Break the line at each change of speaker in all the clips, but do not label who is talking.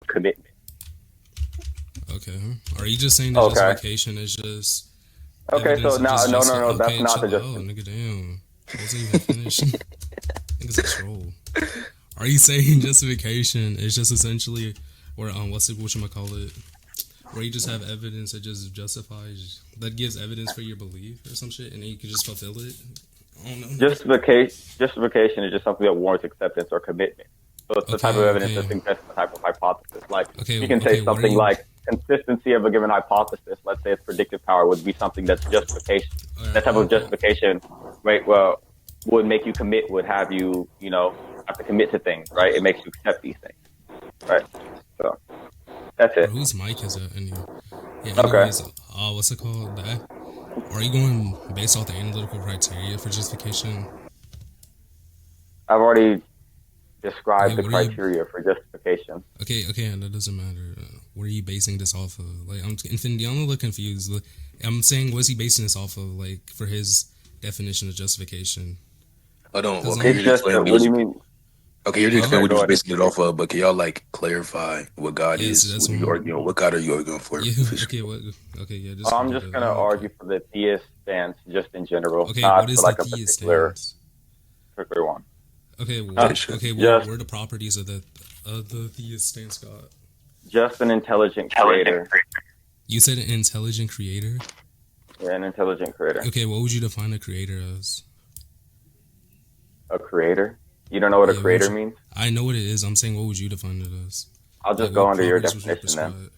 commitment.
Okay. Are you just saying the
Okay.
justification is just
Okay. So
evidence of
now,
just
no, no, no. That's
okay,
not the
chill
just.
out, nigga. Damn. Wasn't even finished. Nigga's a troll. Are you saying justification is just essentially, or what's it? Whatchamacallit? Where you just have evidence that just justifies, that gives evidence for your belief or some shit, and then you can just fulfill it. I don't know.
Justification is just something that warrants acceptance or commitment. So it's the type of
Okay,
evidence that
okay,
suggests a type of hypothesis. Like
okay,
you can say
okay. What are
something
you?
like consistency of a given hypothesis. Let's say its predictive power would be something that's justification. That type of
Okay.
justification, right? Well, would make you commit. Would have you, have to commit to things, right? It makes you accept these things, right? So that's
Bro,
it.
whose mic is that anyway? Yeah.
Okay.
Anyways, what's it called? That. Are you going based off the analytical criteria for justification?
I've already described
Okay.
the
What are you?
criteria for justification.
Okay. Okay. And that doesn't matter. What are you basing this off of? Like, I'm Infinity. I'm a little confused. Like, I'm saying, what's he basing this off of? Like, for his definition of justification?
Hold on.
Because
Well, can
It's
you just
just
explain
what do you
what
mean?
okay, you're just
huh?
explaining
Okay,
what
go
you're
ahead.
basing it off of, but can y'all like clarify what God
Yes,
is?
that's
What are you
one.
arguing? What God are you arguing for
Yeah. Okay.
officially?
What? Okay. Yeah. Just
I'm
read
just
it.
gonna
Oh, okay.
argue for the theist stance, just in general,
Okay. What
not for
is the
like a
theist
particular
stance?
one.
Okay.
Uh,
Okay,
What?
sure.
Okay. What
just
are the properties of the theist stance God?
just an intelligent creator.
You said an intelligent creator.
Yeah, an intelligent creator.
Okay. What would you define a creator as?
A creator. You don't know what a
Yeah. What would
creator
you?
means?
I know what it is. I'm saying, what would you define it as?
I'll
Like,
just go
what
under your
properties would you
definition then.
prescribe?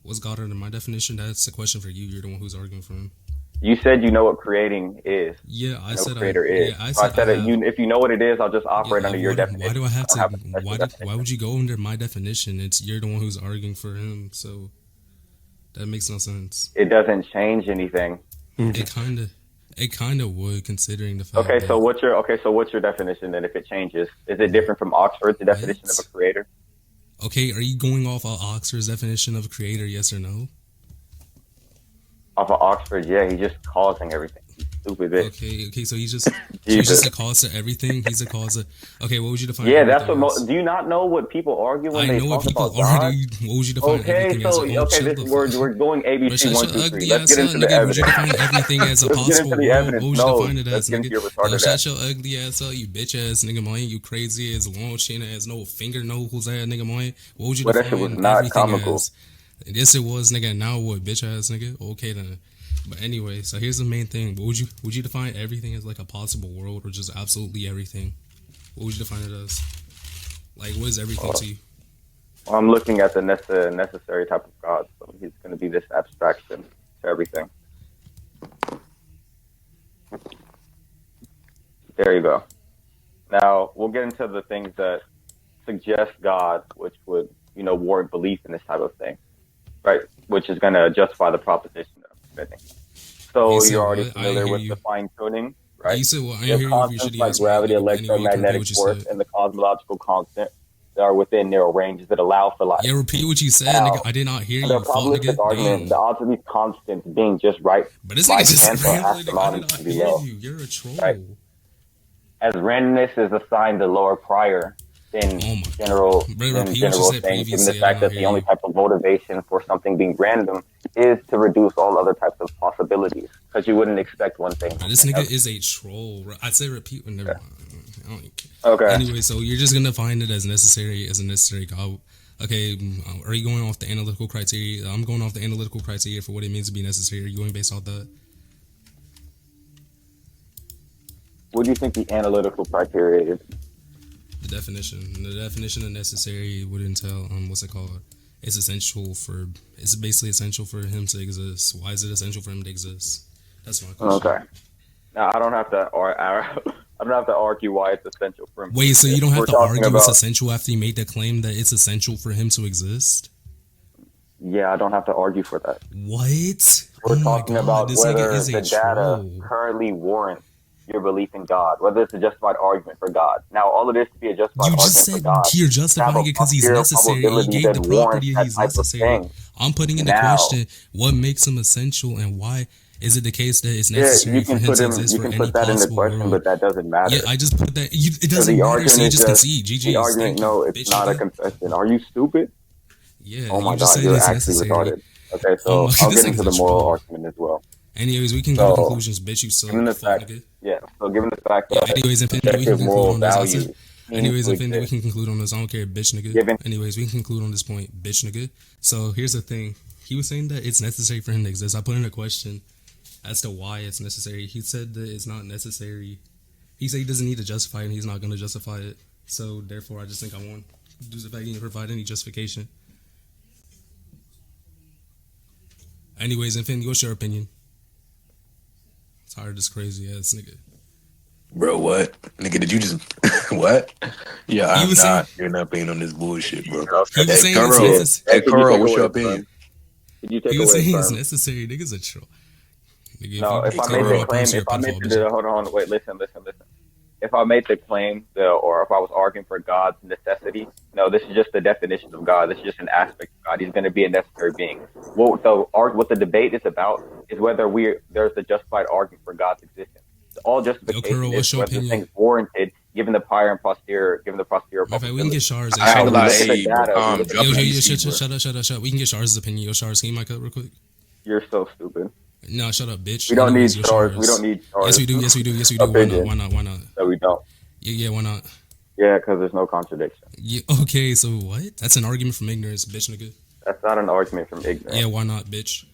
What's God under my definition? That's a question for you. You're the one who's arguing for him.
You said you know what creating is.
Yeah, I
You know what
said
creator is.
I
So I
said I
said that
have.
you, if you know what it is, I'll just
Yeah,
operate under your
why
definition.
do I have
I don't
to?
have a special
Why
definition.
would you go under my definition? It's you're the one who's arguing for him, so that makes no sense.
It doesn't change anything.
It kind of would, considering the fact
Okay, so
that
what's your definition then? If it changes, is it different from Oxford's definition of a
what?
creator?
Okay, are you going off of Oxford's definition of creator? Yes or no?
Off of Oxford, yeah, he's just causing everything. He's stupid bitch.
Okay, so he's
Jesus.
just a cause to everything. He's a cause of. Okay, what would you define
Yeah, that's
everything
what.
as?
Do you not know what people argue when
I
they
know what
talk
people
about God?
already. What would you define
Okay,
everything
so
as? Oh,
okay,
chill
this
the
we're
fuck.
going
Bro,
ABC
shut
one
your
two three.
ugly
Let's
ass
get
up,
into the
nigga. Would you
evidence.
define everything as a
Let's get
possible
into the
world?
evidence.
What would you
No,
define it
let's
as,
get into
nigga?
your
Yo,
retarded
shut
ass.
your ugly ass up, you bitch ass nigga, man. You crazy as long chin ass, no fingernails ass nigga, man. What would you
Well, that shit was
define
not
everything
comical.
as? Yes, it was, nigga. Now what, bitch ass nigga? Okay then. But anyway, so here's the main thing. What would you define everything as like a possible world or just absolutely everything? What would you define it as? Like, what is everything
Well,
to you?
I'm looking at the necessary type of God, so he's going to be this abstraction to everything. There you go. Now we'll get into the things that suggest God, which would warrant belief in this type of thing, right? Which is going to justify the proposition of spinning.
You
So
said
you're already
what? I didn't
familiar
hear
with
you.
the fine tuning,
You
right?
said what? I
There's
didn't hear you with your
constants
shitty
like
ass mic,
gravity,
nigga. But anyway, you can repeat
electromagnetic
what you
force,
said.
and the cosmological constant that are within narrow ranges that allow for life.
Yeah, repeat what you said, nigga.
Now,
I did not hear
under
you.
a
Fuck,
probabilistic
nigga.
argument, the
Damn.
odds of these constants being just right
But this nigga
by
just
chance are
randomly, nigga. I did not
astronomically
hear
low,
you. You're a
right?
troll.
As randomness is assigned a lower prior than
Oh my
general
god. Bro,
than
repeat what you
general
said
things, given the
previously. I did
fact
not
that
hear
the only
you.
type of motivation for something being random is to reduce all other types of possibilities, because you wouldn't expect one thing
Bro, this
to
nigga
happen.
is a troll. I said repeat when never
Okay.
mind. I don't even care.
Okay.
Anyway, so you're just gonna find it as a necessary god. Okay, are you going off the analytical criteria? I'm going off the analytical criteria for what it means to be necessary. Are you going based off that?
What do you think the analytical criteria is?
The definition of necessary would entail what's it called? It's essential for. It's basically essential for him to exist. Why is it essential for him to exist? That's my question.
Okay. Now I don't have to, I don't have to argue why it's essential for him to
Wait, so you
exist.
don't have
We're
to
talking
argue it's
about,
essential after you made the claim that it's essential for him to exist?
yeah, I don't have to argue for that.
What?
We're
Oh my
talking
god,
about
this nigga
whether
is a
the data
troll.
currently warrants your belief in God, whether it's a justified argument for God. Now, all it is to be a justified
You just
argument for
said
God
you're
is to have
justifying
a
it because he's
posterior
necessary. He
probability
gave
that
the
warrants
property
that
he's
type of
necessary.
thing.
I'm putting into
Now,
question what makes him essential and why is it the case that it's
yeah,
necessary for him to exist
you
for
can
any
put that into
possible
question,
world.
but that doesn't
Yeah,
matter.
I just put that. It
So
doesn't
the
matter, so
argument
you
is
just
just
concede.
the
GG's.
argument.
Thank you,
No, it's
bitch
not a
nigga.
confession. Are you stupid?
Yeah,
Oh
you
my
just
God,
said
you're
it's
actually
necessary.
retarded. Okay,
Oh
so
my,
I'll
this
get into
nigga's
the
a
moral
troll.
argument as well.
Anyways, we can go to
So,
conclusions. Bitch, you
given
suck.
the
Fuck,
fact,
nigga.
yeah, so given the fact
Yeah,
that
anyways, Infinity, we can
subjective
conclude
moral
on this. I said,
values seem
anyways,
to
Infinity, we
exist,
can conclude on this. I don't care, bitch, nigga.
given,
Anyways, we can conclude on this point, bitch, nigga. So here's the thing. He was saying that it's necessary for him to exist. I put in a question as to why it's necessary. He said that it's not necessary. He said he doesn't need to justify it, and he's not going to justify it. So therefore, I just think I won. Due to the fact he didn't provide any justification. Anyways, Infinity, what's your opinion? Tired of this crazy ass nigga.
Bro, what? Nigga, did you just what? Yeah,
He
I'm
was saying
not. You're not being on this bullshit, bro.
he was
Hey,
saying it's
Carl.
necessary.
Hey,
could you
Carl,
take
what's
away
your
his term?
opinion?
Could you
He
take
was
away his
saying it's
term?
necessary. Niggas a troll. Nigga,
No,
if
if
you
I
take
made
away
the
my
claim,
points, you're a
if I made
pedophile,
the,
bitch.
hold on, wait, listen. If I made the claim, or if I was arguing for God's necessity, no, this is just the definition of God. This is just an aspect of God. He's going to be a necessary being. What the debate is about is whether there's a justified argument for God's existence. All
Yo,
justification
Kuro,
is
what's your
whether the
opinion?
thing's warranted, given the prior and posterior, given the posterior
Matter of fact, we can get
probability.
Shars. Hey,
I ain't
Now
gonna
we
lie,
Shars.
look at the
hey, bro,
data. We
calm.
look at
Drop
the
Yo,
it
yo,
data.
yo,
easy, bro.
shut up. We can get Shars' opinion. Yo, Shars, can you mic up real quick?
You're so stupid.
No, shut up, bitch.
We don't
Anyways,
need
yo,
stars. We
Shars.
don't need
Yes,
stars.
we do. Yes, we do. Yes, we do. Why not?
Opinion.
Why not? Why not?
No, we don't.
Yeah, why not?
Yeah, because there's no contradiction.
Yeah, okay, so what? That's an argument from ignorance, bitch, nigga.
That's not an argument from ignorance.
Yeah, why not, bitch?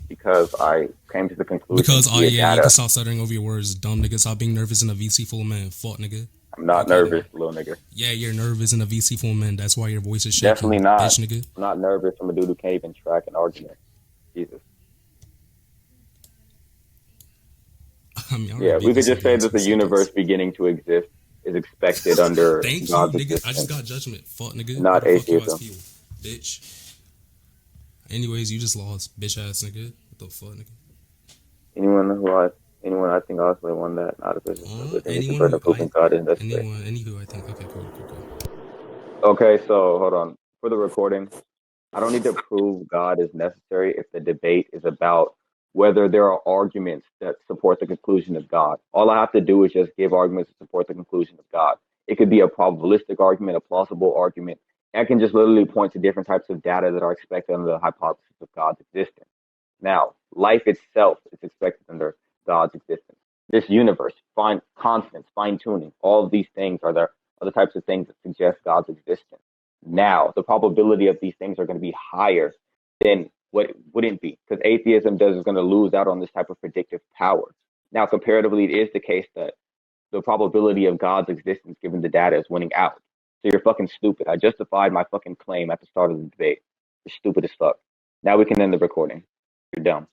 Because I came to the conclusion
Because, oh
via
yeah, you
data.
can stop stuttering over your words, dumb nigga. Stop being nervous in a VC full of men. Fuck, nigga.
I'm not
Okay,
nervous, little nigga.
Yeah, you're nervous in a VC full of men. That's why your voice is shaking.
Definitely not.
Bitch, nigga.
I'm not nervous. I'm a dude who can't even track an argument. Jesus.
I mean, I
Yeah,
already
we
beat
could
this
just
nigga
say
in
that
2
the universe
seconds.
beginning to exist is expected under
Thank you,
God's
nigga. I
existence.
just got judgment. Fuck, nigga.
Not
Who the fuck you
atheism.
feel, bitch. Anyways, you just lost, bitch ass nigga. What the fuck, nigga?
Anyone I think also won that. Not a person.
Anyone who
Proving God is necessary.
anywho, I think. Okay, cool.
Okay, so hold on. For the recording, I don't need to prove God is necessary if the debate is about whether there are arguments that support the conclusion of God. All I have to do is just give arguments to support the conclusion of God. It could be a probabilistic argument, a plausible argument. I can just literally point to different types of data that are expected under the hypothesis of God's existence. Now, life itself is expected under God's existence. This universe, constants, fine tuning, all of these things are the types of things that suggest God's existence. Now, the probability of these things are going to be higher than what it wouldn't be, because atheism is going to lose out on this type of predictive power. Now, comparatively, it is the case that the probability of God's existence given the data is winning out. So you're fucking stupid. I justified my fucking claim at the start of the debate. You're stupid as fuck. Now we can end the recording. You're dumb.